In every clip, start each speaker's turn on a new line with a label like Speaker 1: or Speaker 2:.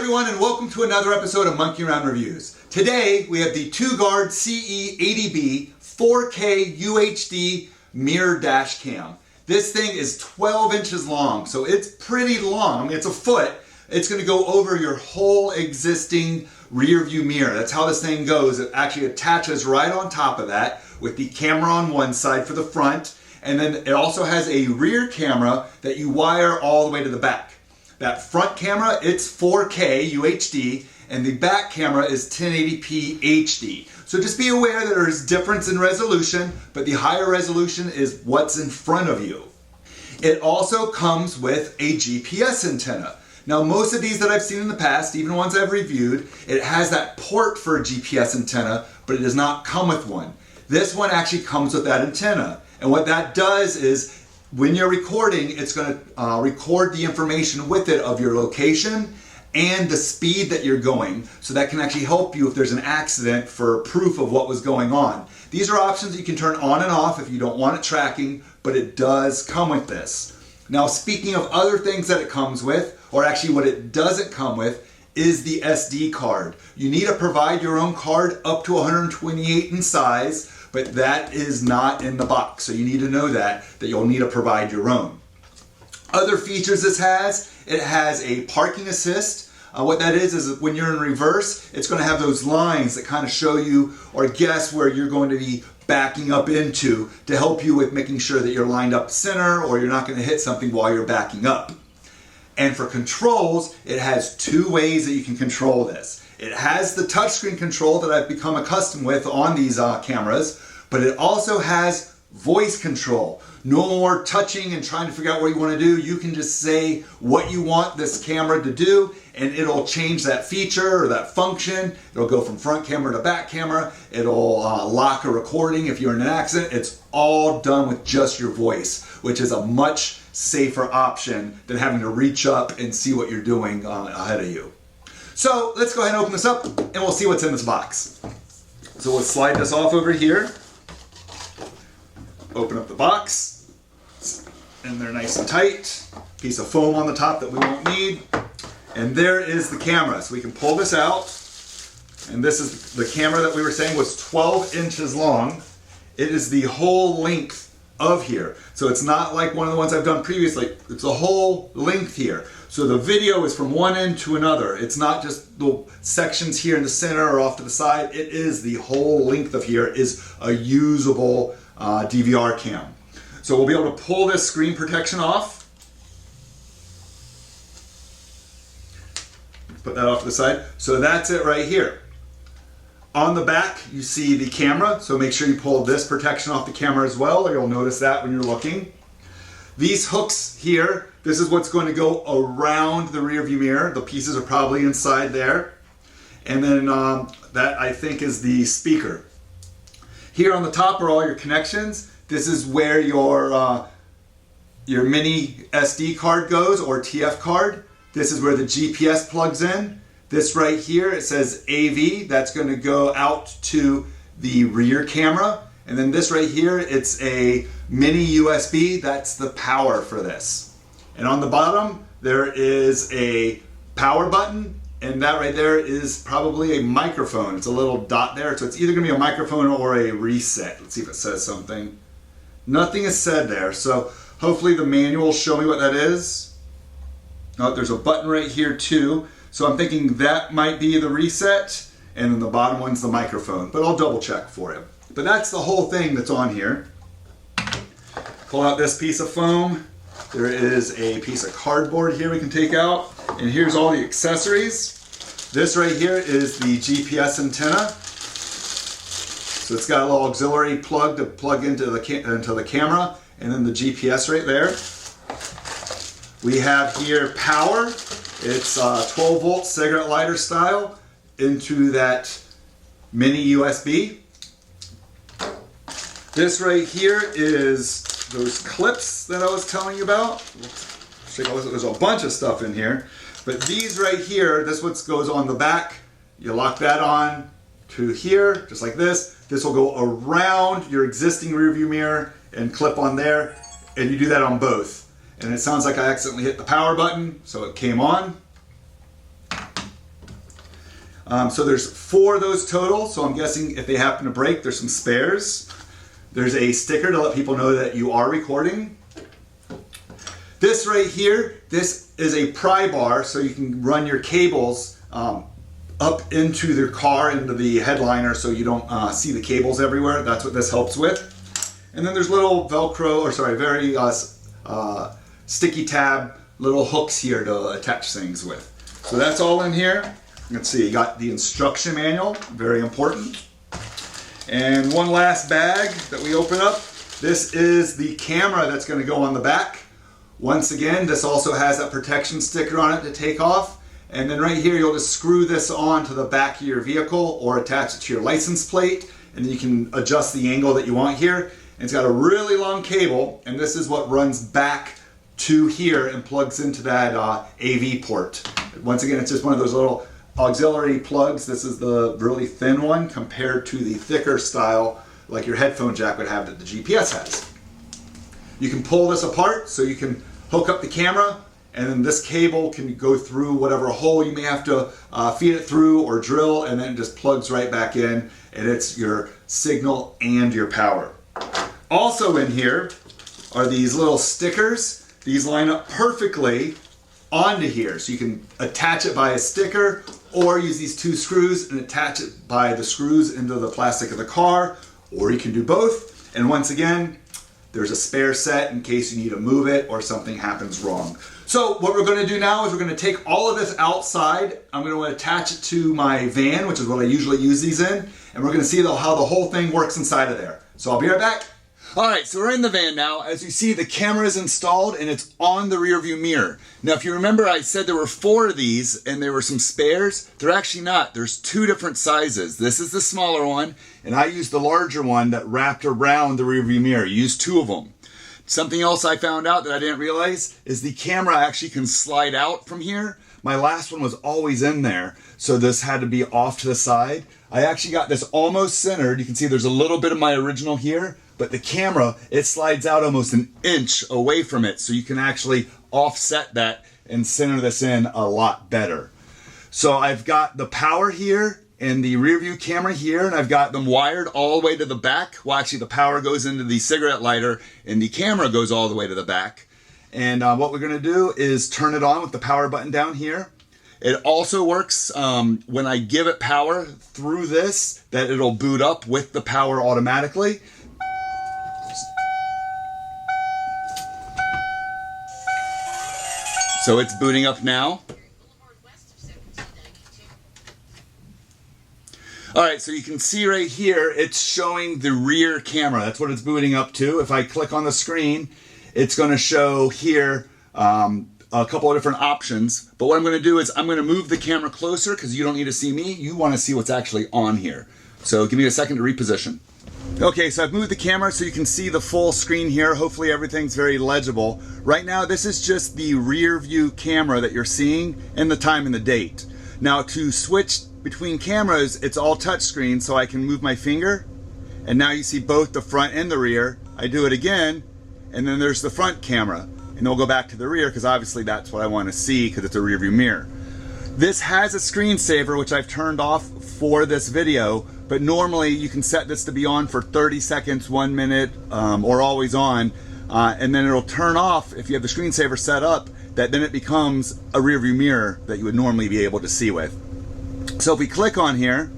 Speaker 1: everyone, and welcome to another episode of Monkey Around Reviews. Today we have the Toguard CE80B 4K UHD mirror dash cam. This thing is 12 inches long, so it's pretty long. It's a foot. It's going to go over your whole existing rear view mirror. That's how this thing goes. It actually attaches right on top of that with the camera on one side for the front, and then it also has a rear camera that you wire all the way to the back. That front camera, it's 4K UHD, and the back camera is 1080p HD. So just be aware that there's difference in resolution, but the higher resolution is what's in front of you. It also comes with a GPS antenna. Now most of these that I've seen in the past, even ones I've reviewed, it has that port for a GPS antenna, but it does not come with one. This one actually comes with that antenna. And what that does is, when you're recording, it's going to record the information with it of your location and the speed that you're going, so that can actually help you if there's an accident for proof of what was going on. These are options that you can turn on and off if you don't want it tracking, but it does come with this. Now, speaking of other things that it comes with, or actually what it doesn't come with, is the SD card. You need to provide your own card up to 128 in size, but that is not in the box. So you need to know that you'll need to provide your own. Other features this has, it has a parking assist. What that is when you're in reverse, it's going to have those lines that kind of show you or guess where you're going to be backing up into to help you with making sure that you're lined up center or you're not going to hit something while you're backing up. And for controls, it has two ways that you can control this. It has the touchscreen control that I've become accustomed with on these cameras, but it also has voice control. No more touching and trying to figure out what you want to do. You can just say what you want this camera to do, and it'll change that feature or that function. It'll go from front camera to back camera. It'll lock a recording if you're in an accident. It's all done with just your voice, which is a much safer option than having to reach up and see what you're doing ahead of you. So let's go ahead and open this up and we'll see what's in this box. So we'll slide this off over here. Open up the box. And they're nice and tight. Piece of foam on the top that we won't need. And there is the camera. So we can pull this out. And this is the camera that we were saying was 12 inches long. It is the whole length of here. So it's not like one of the ones I've done previously. It's the whole length here. So the video is from one end to another. It's not just the sections here in the center or off to the side. It is the whole length of here is a usable DVR cam. So we'll be able to pull this screen protection off. Put that off to the side. So that's it right here. On the back, you see the camera, so make sure you pull this protection off the camera as well, or you'll notice that when you're looking. These hooks here, this is what's going to go around the rear view mirror. The pieces are probably inside there. And then that, I think, is the speaker. Here on the top are all your connections. This is where your mini SD card goes, or TF card. This is where the GPS plugs in. This right here, it says AV, that's going to go out to the rear camera. And then this right here, it's a mini USB, that's the power for this. And on the bottom, there is a power button, and that right there is probably a microphone. It's a little dot there, so it's either going to be a microphone or a reset. Let's see if it says something. Nothing is said there, so hopefully the manual will show me what that is. Oh, there's a button right here too. So I'm thinking that might be the reset, and then the bottom one's the microphone, but I'll double check for you. But that's the whole thing that's on here. Pull out this piece of foam. There is a piece of cardboard here we can take out, and here's all the accessories. This right here is the GPS antenna. So it's got a little auxiliary plug to plug into the camera, and then the GPS right there. We have here power. It's 12 volt cigarette lighter style into that mini USB. This right here is those clips that I was telling you about. There's a bunch of stuff in here. But these right here, this what goes on the back. You lock that on to here, just like this. This will go around your existing rear view mirror and clip on there. And you do that on both. And it sounds like I accidentally hit the power button, so it came on. So there's 4 of those total, so I'm guessing if they happen to break, there's some spares. There's a sticker to let people know that you are recording. This right here, this is a pry bar, so you can run your cables up into their car, into the headliner, so you don't see the cables everywhere. That's what this helps with. And then there's little Velcro, or sorry, very sticky tab, little hooks here to attach things with. So that's all in here. Let's see, you got the instruction manual, very important. And one last bag that we open up. This is the camera that's going to go on the back. Once again, this also has that protection sticker on it to take off. And then right here, you'll just screw this on to the back of your vehicle or attach it to your license plate. And then you can adjust the angle that you want here. And it's got a really long cable, and this is what runs back to here and plugs into that AV port. Once again, it's just one of those little auxiliary plugs. This is the really thin one compared to the thicker style like your headphone jack would have that the GPS has. You can pull this apart so you can hook up the camera, and then this cable can go through whatever hole you may have to feed it through or drill, and then it just plugs right back in, and it's your signal and your power. Also in here are these little stickers. These line up perfectly onto here, so you can attach it by a sticker or use these 2 screws and attach it by the screws into the plastic of the car, or you can do both. And once again, there's a spare set in case you need to move it or something happens wrong. So what we're going to do now is we're going to take all of this outside. I'm going to attach it to my van, which is what I usually use these in, and we're going to see how the whole thing works inside of there. So I'll be right back. All right, so we're in the van now. As you see, the camera is installed and it's on the rear view mirror. Now, if you remember, I said there were 4 of these and there were some spares. They're actually not. There's 2 different sizes. This is the smaller one, and I used the larger one that wrapped around the rear view mirror. You used 2 of them. Something else I found out that I didn't realize is the camera actually can slide out from here. My last one was always in there, so this had to be off to the side. I actually got this almost centered. You can see there's a little bit of my original here, but the camera, it slides out almost an inch away from it, so you can actually offset that and center this in a lot better. So I've got the power here and the rear view camera here, and I've got them wired all the way to the back. Well, actually the power goes into the cigarette lighter and the camera goes all the way to the back. And what we're gonna do is turn it on with the power button down here. It also works when I give it power through this, that it'll boot up with the power automatically. So it's booting up now. All right, so you can see right here, it's showing the rear camera. That's what it's booting up to. If I click on the screen, it's gonna show here a couple of different options. But what I'm gonna do is I'm gonna move the camera closer because you don't need to see me. You wanna see what's actually on here. So give me a second to reposition. Okay, so I've moved the camera so you can see the full screen here. Hopefully everything's very legible. Right now, this is just the rear view camera that you're seeing and the time and the date. Now to switch between cameras, it's all touchscreen, so I can move my finger, and now you see both the front and the rear. I do it again, and then there's the front camera, and we'll go back to the rear because obviously that's what I want to see because it's a rear view mirror. This has a screensaver, which I've turned off for this video, but normally you can set this to be on for 30 seconds, 1 minute, or always on, and then it'll turn off if you have the screensaver set up, that then it becomes a rear view mirror that you would normally be able to see with. So if we click on here,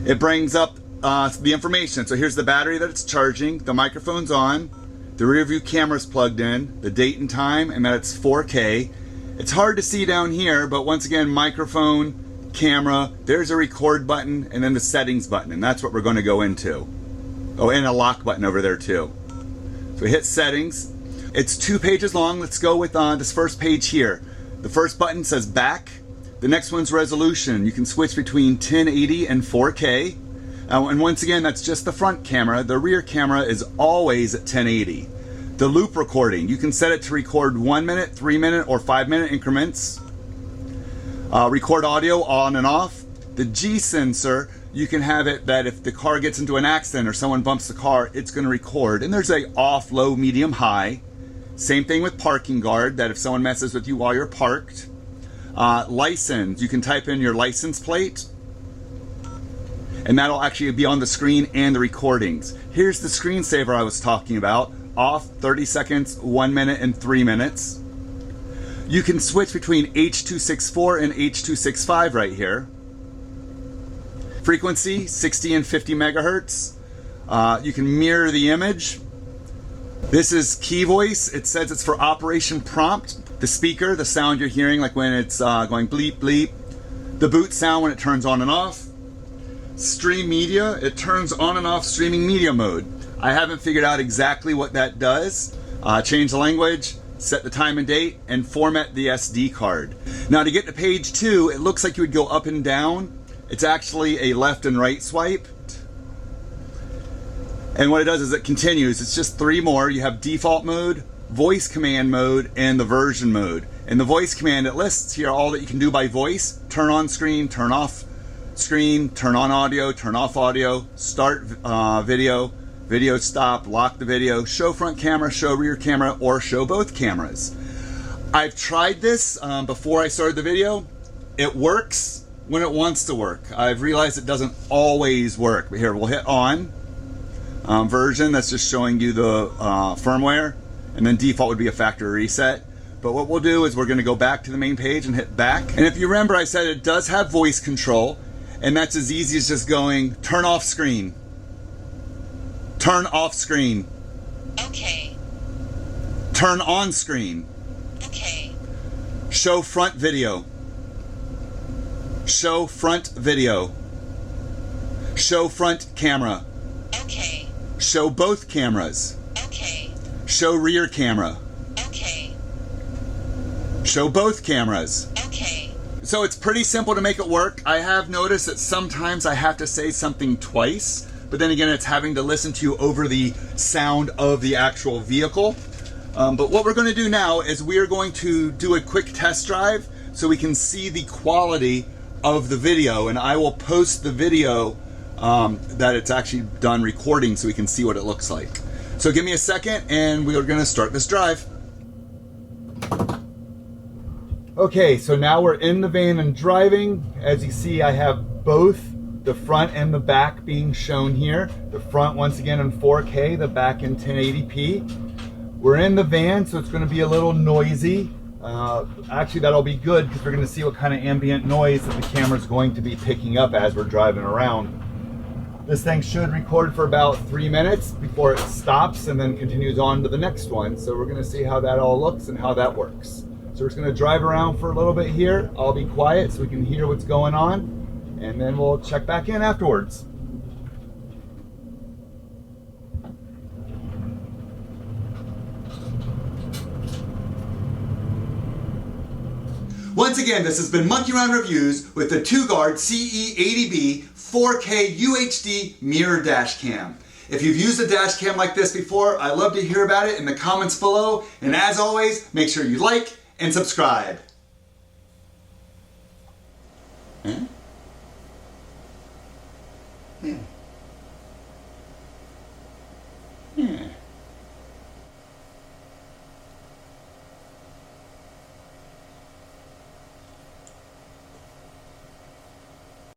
Speaker 1: it brings up the information. So here's the battery that it's charging, the microphone's on, the rear view camera's plugged in, the date and time, and that it's 4K. It's hard to see down here, but once again, microphone, camera, there's a record button, and then the settings button, and that's what we're going to go into. Oh, and a lock button over there too. So we hit settings. It's 2 pages long. Let's go with this first page here. The first button says back. The next one's resolution. You can switch between 1080 and 4K. And once again, that's just the front camera. The rear camera is always at 1080. The loop recording, you can set it to record 1 minute, 3 minute, or 5 minute increments. Record audio on and off. The G sensor, you can have it that if the car gets into an accident or someone bumps the car, it's going to record. And there's a off, low, medium, high. Same thing with parking guard, that if someone messes with you while you're parked. License, you can type in your license plate, and that'll actually be on the screen and the recordings. Here's the screensaver I was talking about. Off, 30 seconds, 1 minute, and 3 minutes. You can switch between H.264 and H.265 right here. Frequency, 60 and 50 megahertz. You can mirror the image. This is key voice. It says it's for operation prompt. The speaker, the sound you're hearing, like when it's going bleep, bleep. The boot sound when it turns on and off. Stream media, it turns on and off streaming media mode. I haven't figured out exactly what that does. Change the language, set the time and date, and format the SD card. Now to get to page 2, it looks like you would go up and down. It's actually a left and right swipe. And what it does is it continues. It's just 3 more. You have default mode, voice command mode, and the version mode. In the voice command, it lists here all that you can do by voice. Turn on screen, turn off screen, turn on audio, turn off audio, start video, video stop, lock the video, show front camera, show rear camera, or show both cameras. I've tried this before I started the video. It works when it wants to work. I've realized it doesn't always work. But here, we'll hit on. Version, that's just showing you the firmware, and then default would be a factory reset. But what we'll do is we're going to go back to the main page and hit back. And if you remember, I said it does have voice control, and that's as easy as just going turn off screen. Turn off screen.
Speaker 2: Okay.
Speaker 1: Turn on screen.
Speaker 2: Okay.
Speaker 1: Show front video. Show front video. Show front camera.
Speaker 2: Okay.
Speaker 1: Show both cameras.
Speaker 2: Okay.
Speaker 1: Show rear camera.
Speaker 2: Okay.
Speaker 1: Show both cameras.
Speaker 2: Okay.
Speaker 1: So it's pretty simple to make it work. I have noticed that sometimes I have to say something twice, but then again, it's having to listen to you over the sound of the actual vehicle. But what we're going to do now is we are going to do a quick test drive so we can see the quality of the video, and I will post the video that it's actually done recording so we can see what it looks like. So give me a second and we are going to start this drive. Okay, so now we're in the van and driving. As you see, I have both the front and the back being shown here. The front once again in 4K, the back in 1080p. We're in the van, so it's going to be a little noisy. Actually, that'll be good because we're going to see what kind of ambient noise that the camera's going to be picking up as we're driving around. This thing should record for about 3 minutes before it stops and then continues on to the next one. So we're going to see how that all looks and how that works. So we're just going to drive around for a little bit here. I'll be quiet so we can hear what's going on, and then we'll check back in afterwards. Once again, this has been Monkey Around Reviews with the Toguard CE80B 4K UHD mirror dash cam. If you've used a dash cam like this before, I'd love to hear about it in the comments below. And as always, make sure you like and subscribe. Hmm? Hmm.